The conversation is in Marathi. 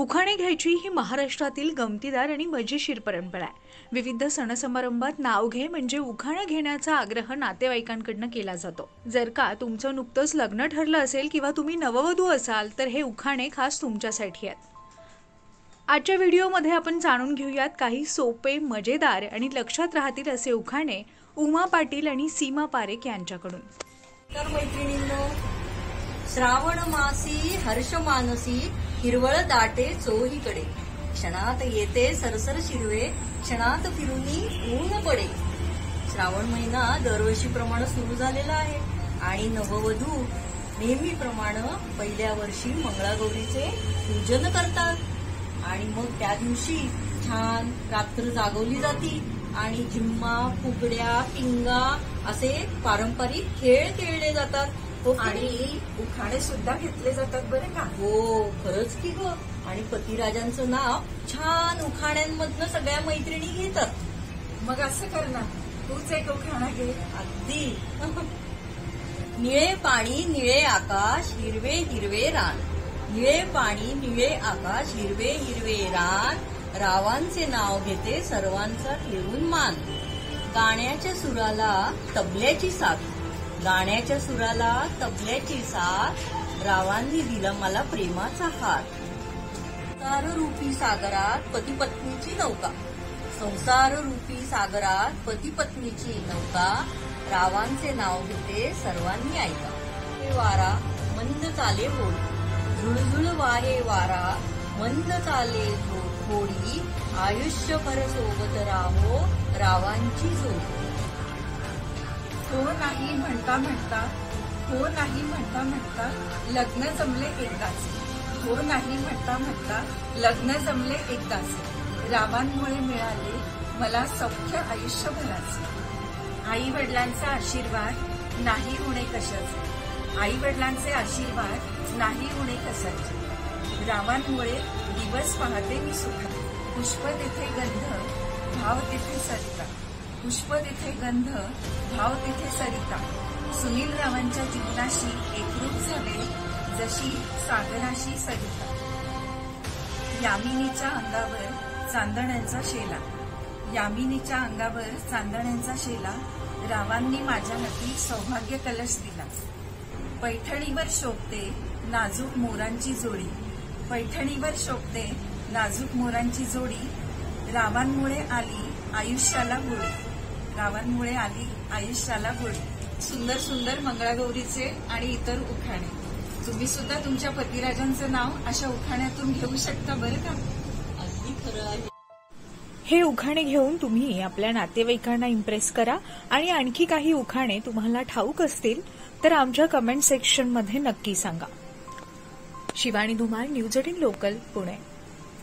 उखाणे घ्यायची ही महाराष्ट्रातील गमतीदार आणि मजेशीर परंपरा आहे। विविध सणसमारंभात नाव घे म्हणजे उखाणे घेण्याचा आग्रह नातेवाईकांकडून केला जातो। जर का तुमचं नुकतंच लग्न ठरलं असेल किंवा तुम्ही नववधू असाल तर हे उखाणे खास तुमच्यासाठी आहेत। आजच्या व्हिडिओमध्ये आपण जाणून घेऊयात काही सोपे, मजेदार आणि लक्षात राहतील असे उखाणे उमा पाटील आणि सीमा पारेख यांच्याकडून। तर मैत्रिणींनो, श्रावण मासी हर्ष मानसी हिरवळ दाटे चोहीकडे, क्षणात येते सरसर शिरवे, क्षणात फिरूनी ऊन पडे। श्रावण महिना दरवर्षीप्रमाणे सुरू झालेला आहे आणि नववधू नेहमीप्रमाणे पहिल्या वर्षी मंगळागौरीचे पूजन करतात आणि मग त्या दिवशी छान रात्र जागवली जाती आणि झिम्मा, फुगड्या, पिंगा असे पारंपरिक खेळ खेळले जातात आणि उखाणे सुद्धा घेतले जातात बरं का। हो, खरंच की ग। आणि पतिराजांचं नाव छान उखाण्यांमधनं सगळ्या मैत्रिणी घेतात। मग असं कर ना, तूच एक उखाणा घे। अगदी। निळे पाणी निळे आकाश हिरवे हिरवे रान, निळे पाणी निळे आकाश हिरवे हिरवे रान, रावांचे नाव घेते सर्वांचा ठेवून मान। गाण्याच्या सुराला तबल्याची साथ, गाण्याच्या सुराला तबल्याची साथ, रावांनी दिला मला प्रेमाचा हात। संसार रूपी सागरात पती पत्नीची नौका, संसार रूपी सागरात पती पत्नीची नौका, रावांचे नाव घेते सर्वांनी ऐका। हे वारा मंद चाले होडी, झुळझुळ वाहे वारा मंद चाले होडी, आयुष्यभर सोबत राहो रावांची जोडी। हो नाही म्हणता म्हणता, हो नाही म्हणता म्हणता लग्न जमले एकदाच, हो नाही म्हणता म्हणता लग्न जमले एकदाच, रावांमुळे मिळाले मला सौख्य आयुष्यभराचे। आई वडिलांचा आशीर्वाद नाही उणे कशाचे, आई वडिलांचे आशीर्वाद नाही उणे कशाचे, रावांमुळे दिवस पाहते मी सुखात। पुष्प तिथे गंध भाव तिथे सरिता, पुष्प तिथे गंध भाव तिथे सरिता, सुनील रावांच्या जीवनाशी एकरूप झाले जशी सागराशी सरिता। यामिनीच्या अंगावर चांदण्यांचा शेला, यामिनीच्या अंगावर चांदण्यांचा शेला, रावांनी माझ्या हाती सौभाग्य कलश दिला। पैठणीवर शोभते नाजूक मोरांची जोडी, पैठणीवर शोभते नाजूक मोरांची जोडी, रावांमुळे आली आयुष्याला गोडी, रावांमुळे आली आयुष्याला गोडी। सुंदर सुंदर मंगळागौरीचे आणि इतर उखाणे तुम्ही सुद्धा तुमच्या पतिराजांचं नाव अशा उखाण्यातून घेऊ शकता बरं का। अगदी खरं आहे। हे उखाणे घेऊन तुम्ही आपल्या नातेवाईकांना इम्प्रेस करा आणि आणखी काही उखाणे तुम्हाला ठाऊक असतील तर आमच्या कमेंट सेक्शन मध्ये नक्की सांगा। Shivani Dhumal, news 18 local, Pune.